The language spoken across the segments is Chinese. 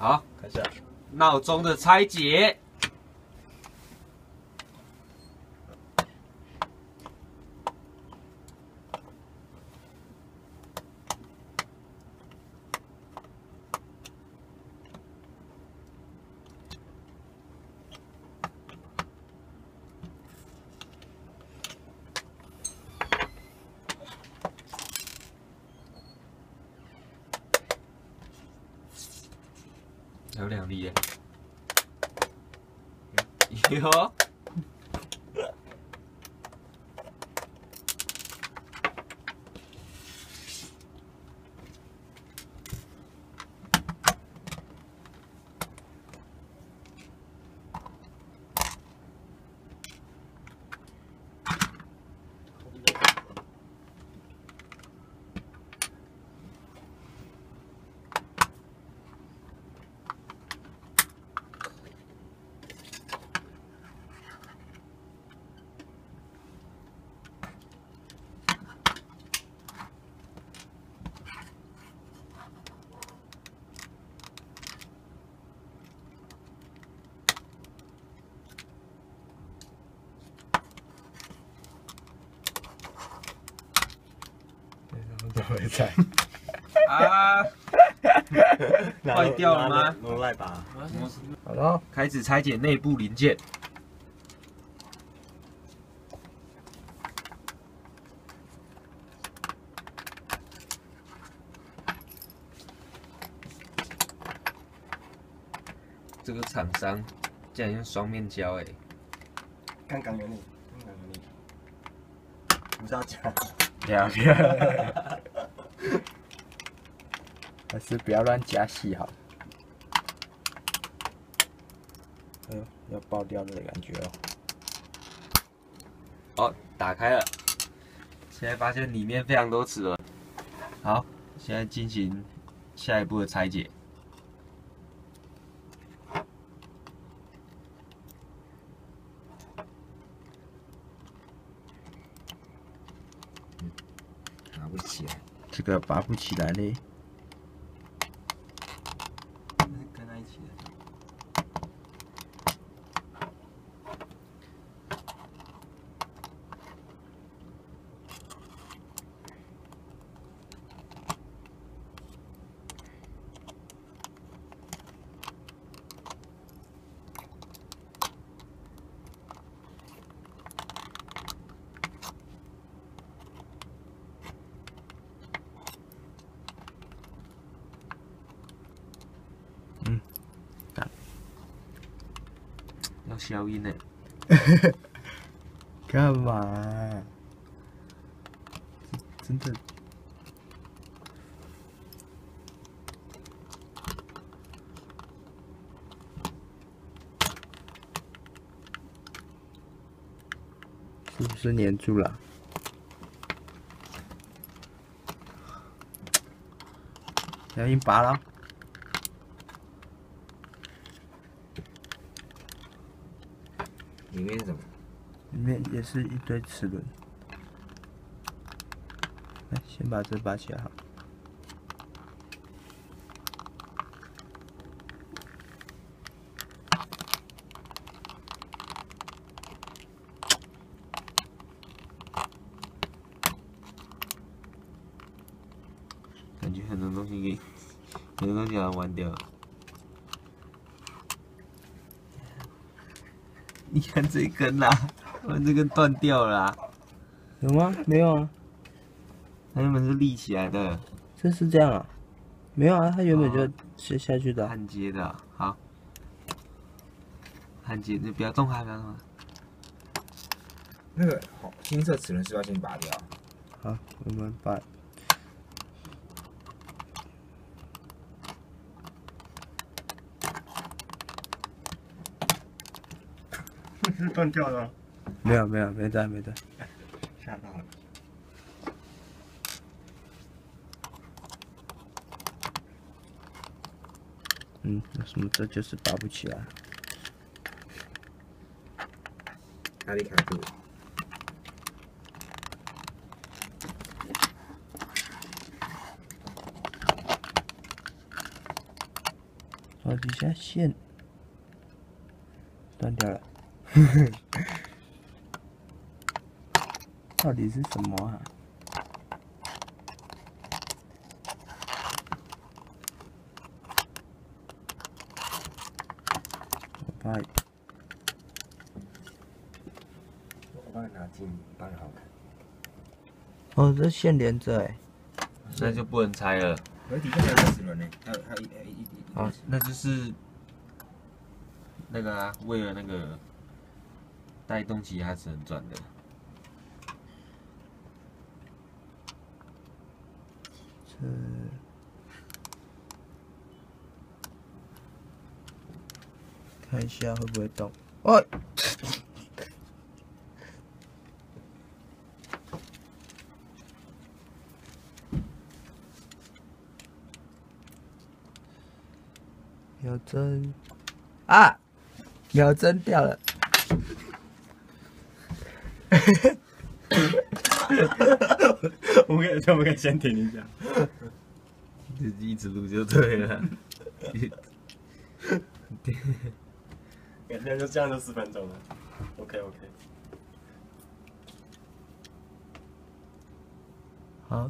好，看一下闹钟的拆解。有2粒耶！哟，怎么在？啊，坏掉了吗？挪来吧。好了，开始拆解内部零件。这个厂商竟然用双面胶哎！刚刚有你，不是要讲？了解。还是不要乱加戏好。哎呦，要爆掉的感觉哦。哦，打开了，现在发现里面非常多齿轮。好，现在进行下一步的拆解。拔不起来，这个拔不起来嘞。跟在一起的。要消音呢？干嘛？真的。是不是粘住了？小心拔了。里面是什么？里面也是一堆齿轮。来，先把这拔起来好。感觉很多东西好像弯掉了。你看这一根啦，我这根断掉了啦。有吗？没有啊。它原本是立起来的。这是这样啊？没有啊，它原本就下去的。焊接的，好。焊接，你不要动它，不要动它。那个金色齿轮是不是要先拔掉？好，我们把。是断掉了。没有，没在。吓到了。为什么这就是拔不起来？哪里卡住？哦，底下线断掉了，到底是什么啊？我把我帮你拿近，帮你好看。哦，这线连着哎。那就不能拆了。可是底下还有个齿轮呢，还有一好，那就是那个啊，为了那个带动其他齿轮转的。看一下会不会动。哦，秒针啊，秒针掉了。我们可以先停一下。就一直录就对了。那就这样就4分钟了。OK。好。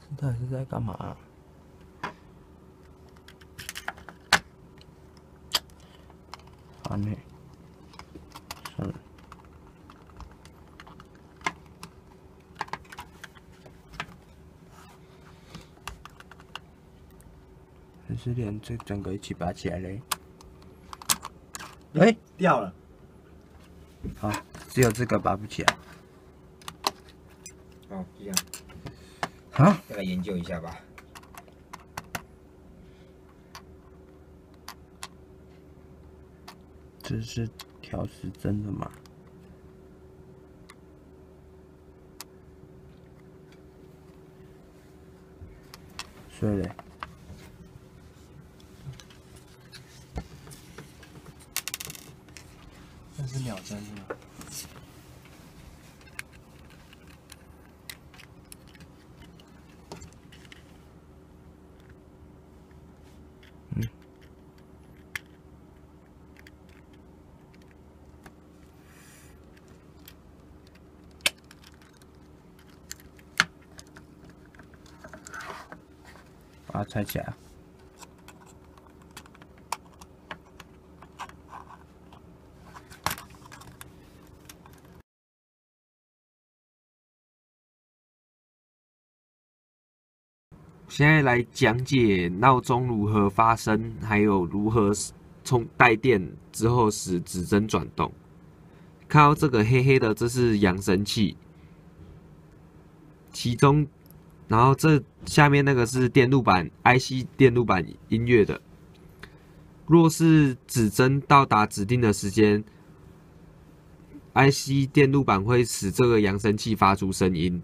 这到底是在干嘛啊？烦呢。算了。还是连这整个一起拔起来嘞？哎，掉了。好，只有这个拔不起来。哦，就这样。啊？再来研究一下吧。这是调时针的吗？所以嘞，那是秒针是吗？把它拆起来。现在来讲解闹钟如何发生，还有如何带电之后使指针转动。看到这个黑黑的，这是扬声器，其中，然后这下面那个是电路板 IC 电路板音乐的。若是指针到达指定的时间 ，IC 电路板会使这个扬声器发出声音，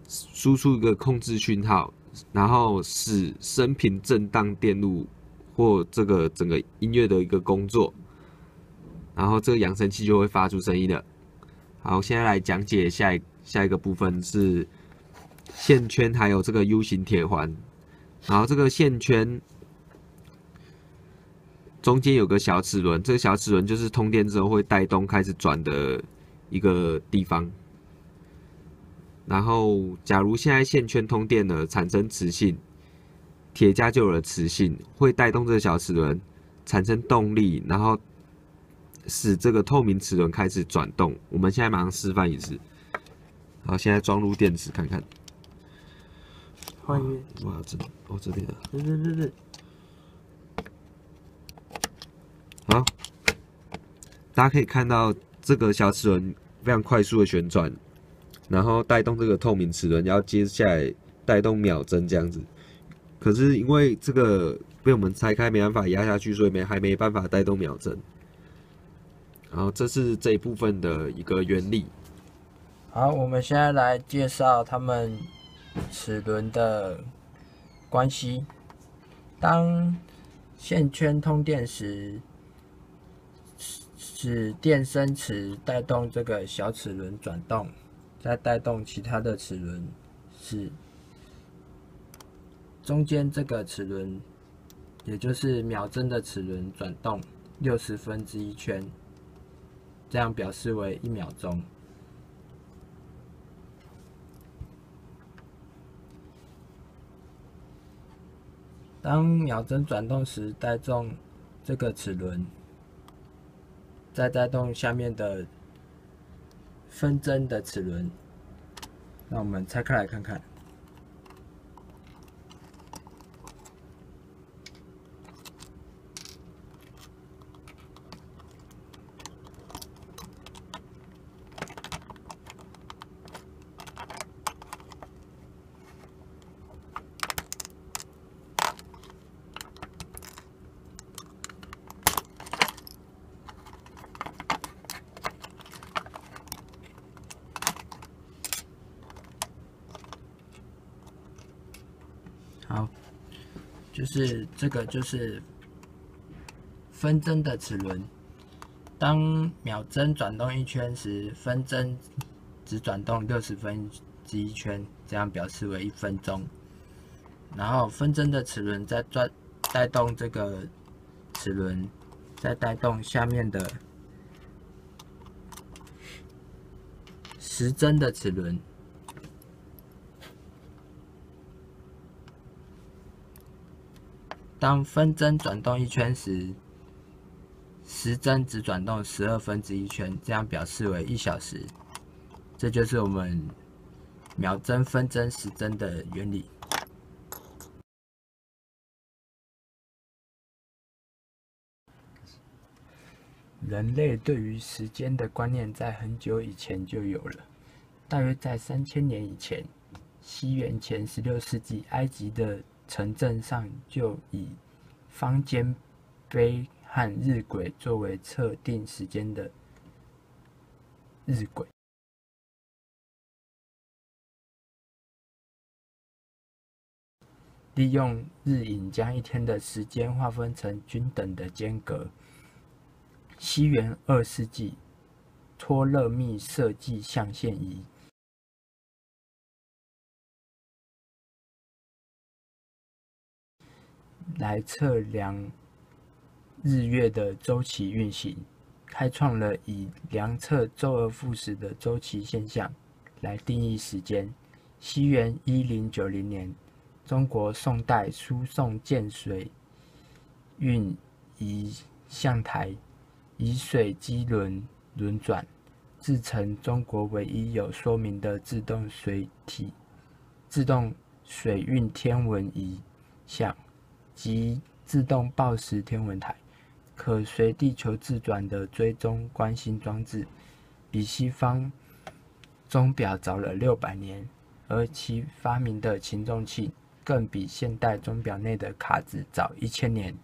输出一个控制讯号，然后使升频震荡电路或这个整个音乐的一个工作，然后这个扬声器就会发出声音了。好，现在来讲解下一个部分是线圈，还有这个 U 型铁环。然后这个线圈中间有个小齿轮，这个小齿轮就是通电之后会带动开始转的一个地方。然后，假如现在线圈通电了，产生磁性，铁架就有了磁性，会带动这个小齿轮产生动力，然后使这个透明齿轮开始转动。我们现在马上示范一次。好，现在装入电池看看。换一边。哇，这边啊。是。好，大家可以看到这个小齿轮非常快速的旋转，然后带动这个透明齿轮，然后接下来带动秒针这样子。可是因为这个被我们拆开没办法压下去，所以还没办法带动秒针。然后这是这一部分的一个原理。好，我们现在来介绍它们齿轮的关系。当线圈通电时，使电生磁带动这个小齿轮转动，再带动其他的齿轮，使中间这个齿轮，也就是秒针的齿轮转动1/60圈，这样表示为1秒钟。当秒针转动时，带动这个齿轮，再带动下面的分针的齿轮。那我们拆开来看看。好，就是这个就是分针的齿轮。当秒针转动1圈时，分针只转动1/60圈，这样表示为1分钟。然后分针的齿轮再带动这个齿轮，再带动下面的时针的齿轮。当分针转动1圈时，时针只转动1/12圈，这样表示为1小时。这就是我们秒针、分针、时针的原理。人类对于时间的观念在很久以前就有了，大约在3000年以前，西元前16世纪，埃及的城镇上就以方尖碑和日晷作为测定时间的日晷。利用日影将一天的时间划分成均等的间隔。西元2世纪，托勒密设计象限仪，来测量日月的周期运行，开创了以量测周而复始的周期现象来定义时间。西元1090年，中国宋代输送建水运仪象台，以水机轮轮转，制成中国唯一有说明的自动水运天文仪象及自动报时天文台，可随地球自转的追踪观星装置，比西方钟表早了600年，而其发明的擒纵器更比现代钟表内的卡子早1000年。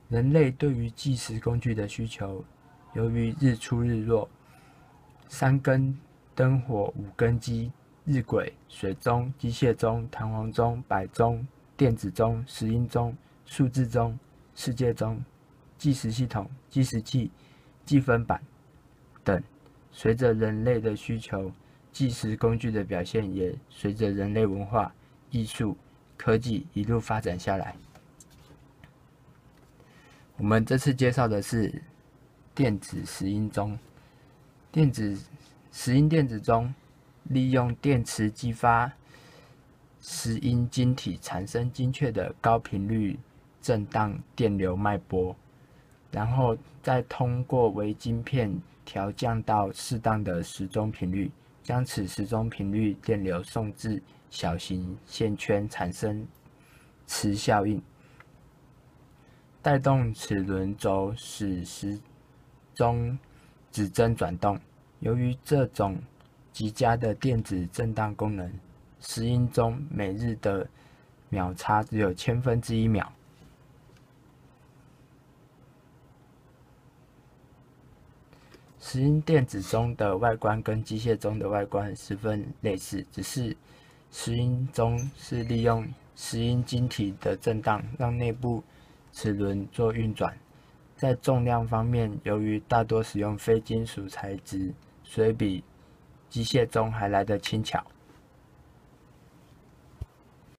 人类对于计时工具的需求，由于日出日落、3根灯火5根机、日晷、水钟、机械钟、弹簧钟、摆钟、电子钟、石英钟、数字钟、世界钟、计时系统、计时器、计分板等，随着人类的需求，计时工具的表现也随着人类文化、艺术、科技一路发展下来。我们这次介绍的是电子石英钟。石英电子钟利用电磁激发石英晶体，产生精确的高频率震荡电流脉波，然后再通过微晶片调降到适当的时钟频率，将此时钟频率电流送至小型线圈，产生磁效应，带动齿轮轴，使时钟指针转动。由于这种极佳的电子震荡功能，石英钟每日的秒差只有1/1000秒。石英电子钟的外观跟机械钟的外观十分类似，只是石英钟是利用石英晶体的震荡让内部齿轮做运转。在重量方面，由于大多使用非金属材质，所以比机械中还来得轻巧。